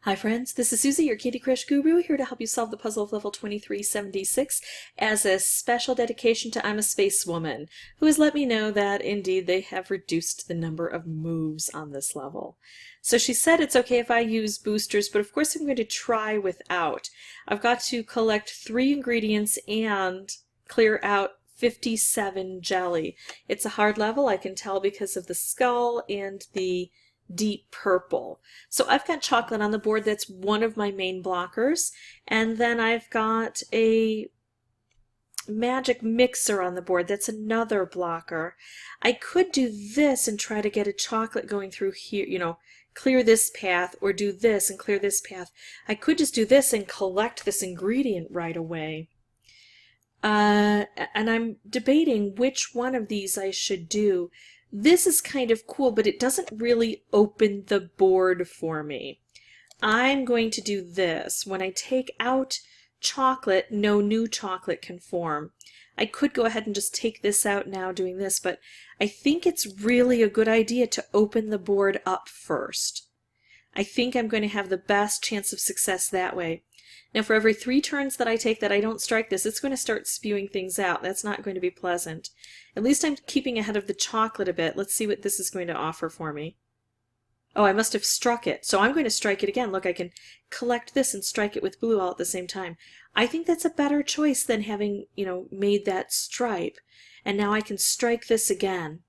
Hi friends, this is Susie, your Candy Crush Guru, here to help you solve the puzzle of level 2376 as a special dedication to I'm a Space Woman, who has let me know that indeed they have reduced the number of moves on this level. So she said it's okay if I use boosters, but of course I'm going to try without. I've got to collect 3 ingredients and clear out 57 jelly. It's a hard level, I can tell because of the skull and the deep purple. So I've got chocolate on the board, that's one of my main blockers, and then I've got a magic mixer on the board, that's another blocker. I could do this and try to get a chocolate going through here, clear this path, or do this and clear this path. I could just do this and collect this ingredient right away. And I'm debating which one of these I should do. This is kind of cool, but it doesn't really open the board for me. I'm going to do this. When I take out chocolate, no new chocolate can form. I could go ahead and just take this out now doing this, but I think it's really a good idea to open the board up first. I think I'm going to have the best chance of success that way. Now for every 3 turns that I take that I don't strike this, it's going to start spewing things out. That's not going to be pleasant. At least I'm keeping ahead of the chocolate a bit. Let's see what this is going to offer for me. Oh, I must have struck it. So I'm going to strike it again. Look, I can collect this and strike it with blue all at the same time. I think that's a better choice than having, made that stripe. And now I can strike this again.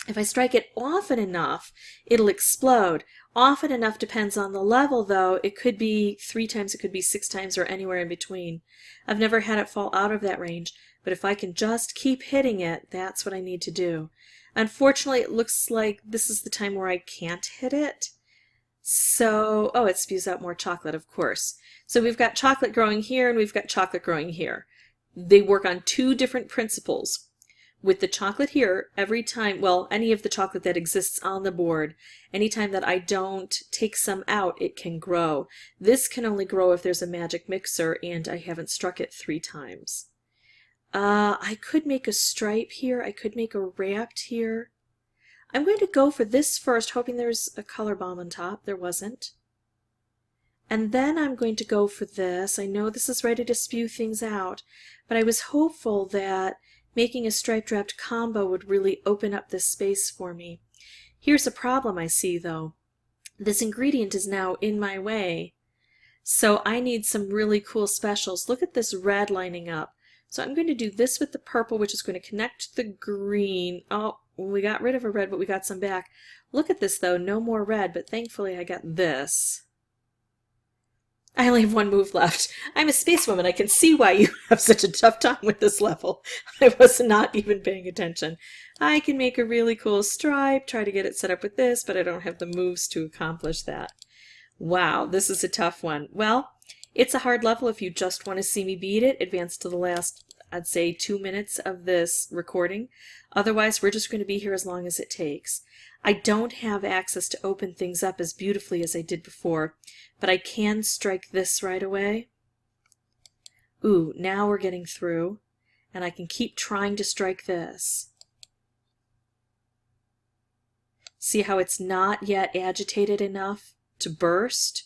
If I strike it often enough, it'll explode. Often enough depends on the level, though. It could be 3 times, it could be 6 times, or anywhere in between. I've never had it fall out of that range, but if I can just keep hitting it, that's what I need to do. Unfortunately, it looks like this is the time where I can't hit it. So, oh, it spews out more chocolate, of course. So we've got chocolate growing here, and we've got chocolate growing here. They work on 2 different principles. With the chocolate here, every time, well, any of the chocolate that exists on the board, anytime that I don't take some out, it can grow. This can only grow if there's a magic mixer and I haven't struck it 3 times. I could make a stripe here. I could make a wrapped here. I'm going to go for this first, hoping there's a color bomb on top. There wasn't. And then I'm going to go for this. I know this is ready to spew things out, but I was hopeful that making a striped wrapped combo would really open up this space for me. Here's a problem I see, though. This ingredient is now in my way, so I need some really cool specials. Look at this red lining up. So I'm going to do this with the purple, which is going to connect the green. Oh, we got rid of a red, but we got some back. Look at this, though. No more red, but thankfully I got this. I only have 1 move left. I'm a space woman. I can see why you have such a tough time with this level. I was not even paying attention. I can make a really cool stripe, try to get it set up with this, but I don't have the moves to accomplish that. Wow, this is a tough one. Well, it's a hard level if you just want to see me beat it. Advance to the last, I'd say, 2 minutes of this recording. Otherwise, we're just going to be here as long as it takes. I don't have access to open things up as beautifully as I did before, but I can strike this right away. Ooh, now we're getting through, and I can keep trying to strike this. See how it's not yet agitated enough to burst?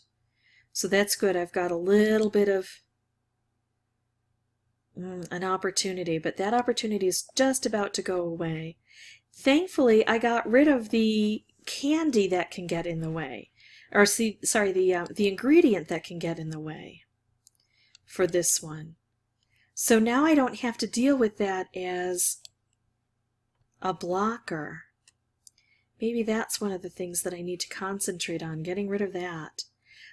So that's good. I've got a little bit of an opportunity, but that opportunity is just about to go away. Thankfully, I got rid of the candy that can get in the way. Or, the ingredient that can get in the way for this one. So now I don't have to deal with that as a blocker. Maybe that's one of the things that I need to concentrate on, getting rid of that.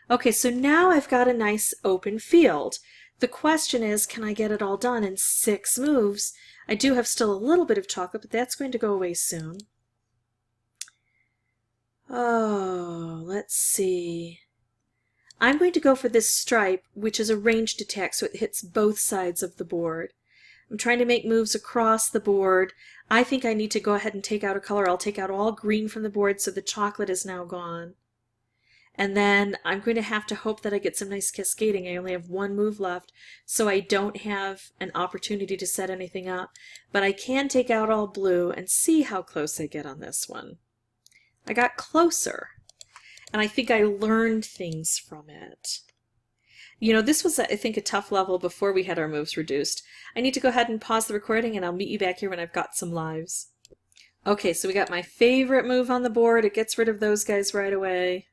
Okay, so now I've got a nice open field. The question is, can I get it all done in 6 moves? I do have still a little bit of chocolate, but that's going to go away soon. Oh, let's see. I'm going to go for this stripe, which is a ranged attack, so it hits both sides of the board. I'm trying to make moves across the board. I think I need to go ahead and take out a color. I'll take out all green from the board, so the chocolate is now gone. And then I'm going to have to hope that I get some nice cascading. I only have 1 move left, so I don't have an opportunity to set anything up. But I can take out all blue and see how close I get on this one. I got closer. and I think I learned things from it. You know, this was, I think, a tough level before we had our moves reduced. I need to go ahead and pause the recording, and I'll meet you back here when I've got some lives. Okay, so we got my favorite move on the board. It gets rid of those guys right away.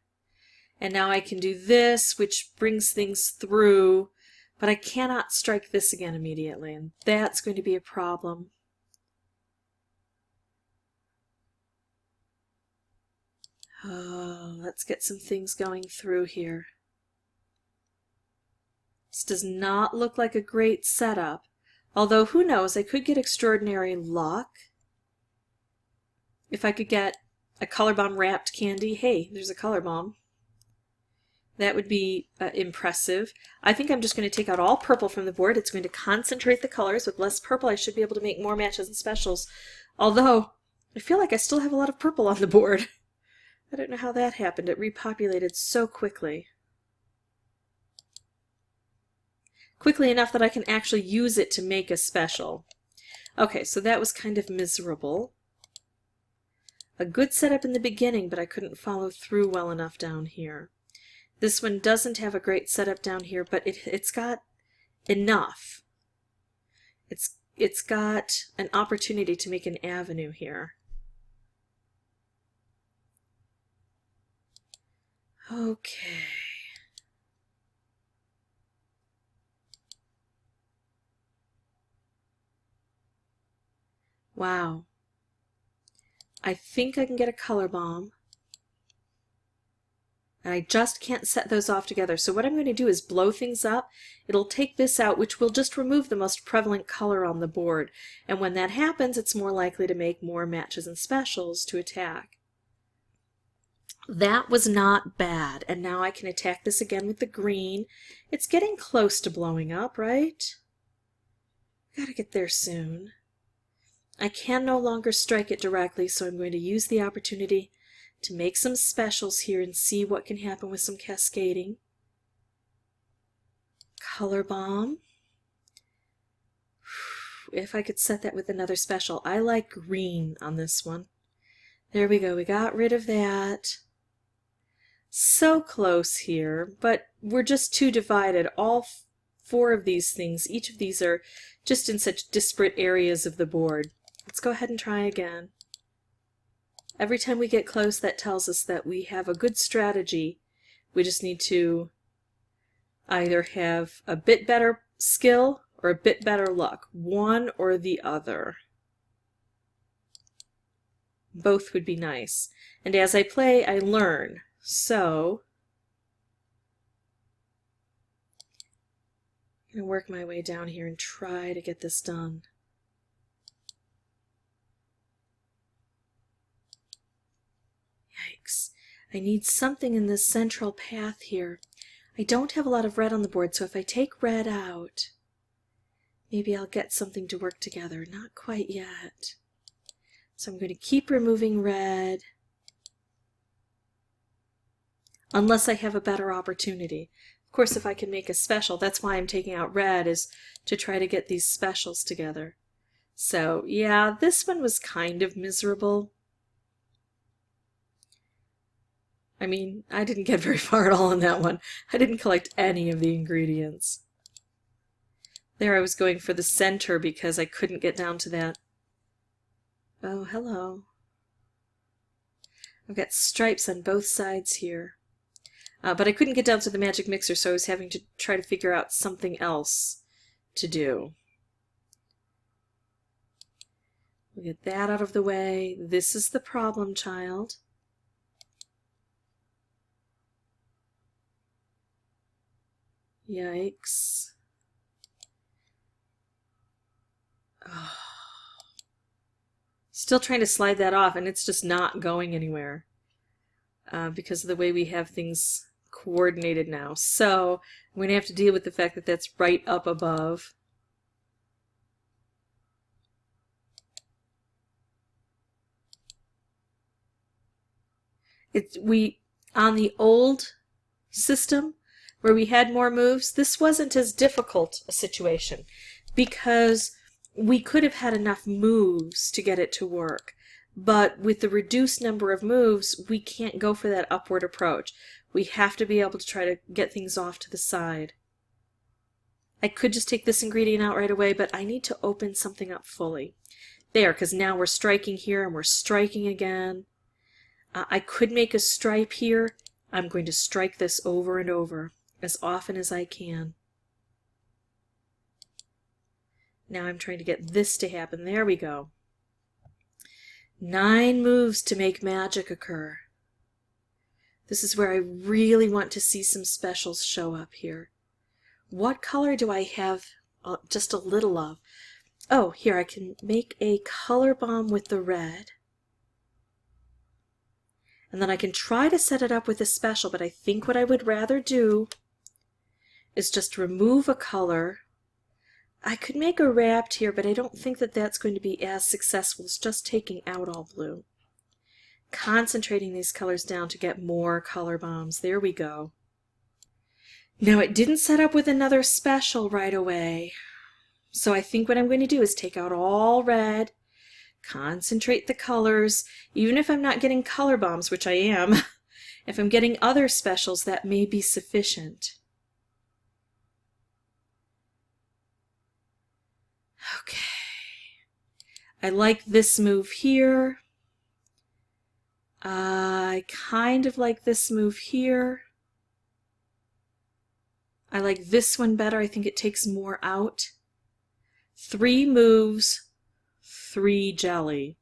And now I can do this, which brings things through, but I cannot strike this again immediately, and that's going to be a problem. Oh, let's get some things going through here. This does not look like a great setup, although who knows, I could get extraordinary luck. If I could get a color bomb wrapped candy, hey, there's a color bomb. That would be impressive. I think I'm just going to take out all purple from the board. It's going to concentrate the colors. With less purple, I should be able to make more matches and specials. Although, I feel like I still have a lot of purple on the board. I don't know how that happened. It repopulated so quickly. Quickly enough that I can actually use it to make a special. Okay, so that was kind of miserable. A good setup in the beginning, but I couldn't follow through well enough down here. This one doesn't have a great setup down here, but it's got enough. It's got an opportunity to make an avenue here. Okay. Wow. I think I can get a color bomb. And I just can't set those off together. So what I'm going to do is blow things up. It'll take this out, which will just remove the most prevalent color on the board. And when that happens, it's more likely to make more matches and specials to attack. That was not bad. And now I can attack this again with the green. It's getting close to blowing up, right? Gotta get there soon. I can no longer strike it directly, so I'm going to use the opportunity to make some specials here and see what can happen with some cascading. Color bomb. If I could set that with another special. I like green on this one. There we go. We got rid of that. So close here, but we're just too divided. All four of these things, each of these are just in such disparate areas of the board. Let's go ahead and try again. Every time we get close, that tells us that we have a good strategy. We just need to either have a bit better skill or a bit better luck. One or the other. Both would be nice. And as I play, I learn. So, I'm going to work my way down here and try to get this done. Yikes. I need something in this central path here. I don't have a lot of red on the board, so if I take red out, maybe I'll get something to work together. Not quite yet. So I'm going to keep removing red unless I have a better opportunity. Of course, if I can make a special, that's why I'm taking out red, is to try to get these specials together. So, yeah, this one was kind of miserable. I mean, I didn't get very far at all on that one. I didn't collect any of the ingredients. There I was going for the center because I couldn't get down to that. Oh, hello. I've got stripes on both sides here. But I couldn't get down to the magic mixer, so I was having to try to figure out something else to do. We'll get that out of the way. This is the problem, child. Yikes. Oh. Still trying to slide that off, and it's just not going anywhere because of the way we have things coordinated now. So I'm going to have to deal with the fact that that's right up above. On the old system where we had more moves, this wasn't as difficult a situation because we could have had enough moves to get it to work. But with the reduced number of moves, we can't go for that upward approach. We have to be able to try to get things off to the side. I could just take this ingredient out right away, but I need to open something up fully. There, because now we're striking here and we're striking again. I could make a stripe here. I'm going to strike this over and over as often as I can. Now I'm trying to get this to happen. There we go. 9 moves to make magic occur. This is where I really want to see some specials show up here. What color do I have just a little of? Oh, here I can make a color bomb with the red. And then I can try to set it up with a special, but I think what I would rather do is just remove a color. I could make a wrapped here, but I don't think that that's going to be as successful as just taking out all blue. Concentrating these colors down to get more color bombs. There we go. Now it didn't set up with another special right away. So I think what I'm going to do is take out all red, concentrate the colors. Even if I'm not getting color bombs, which I am, if I'm getting other specials, that may be sufficient. Okay. I like this move here. I kind of like this move here. I like this one better. I think it takes more out. 3 moves, 3 jelly.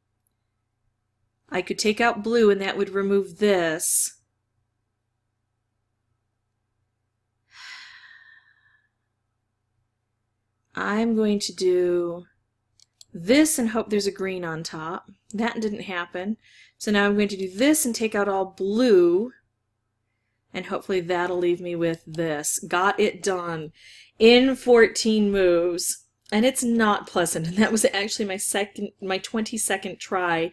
I could take out blue and that would remove this. I'm going to do this and hope there's a green on top. That didn't happen. So now I'm going to do this and take out all blue. And hopefully that'll leave me with this. Got it done in 14 moves. And it's not pleasant. And that was actually my 22nd try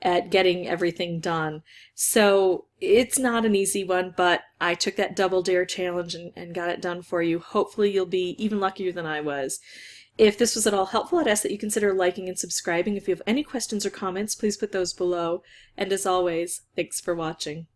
at getting everything done. So it's not an easy one, but I took that double dare challenge and got it done for you. Hopefully you'll be even luckier than I was. If this was at all helpful, I'd ask that you consider liking and subscribing. If you have any questions or comments, please put those below. And as always, thanks for watching.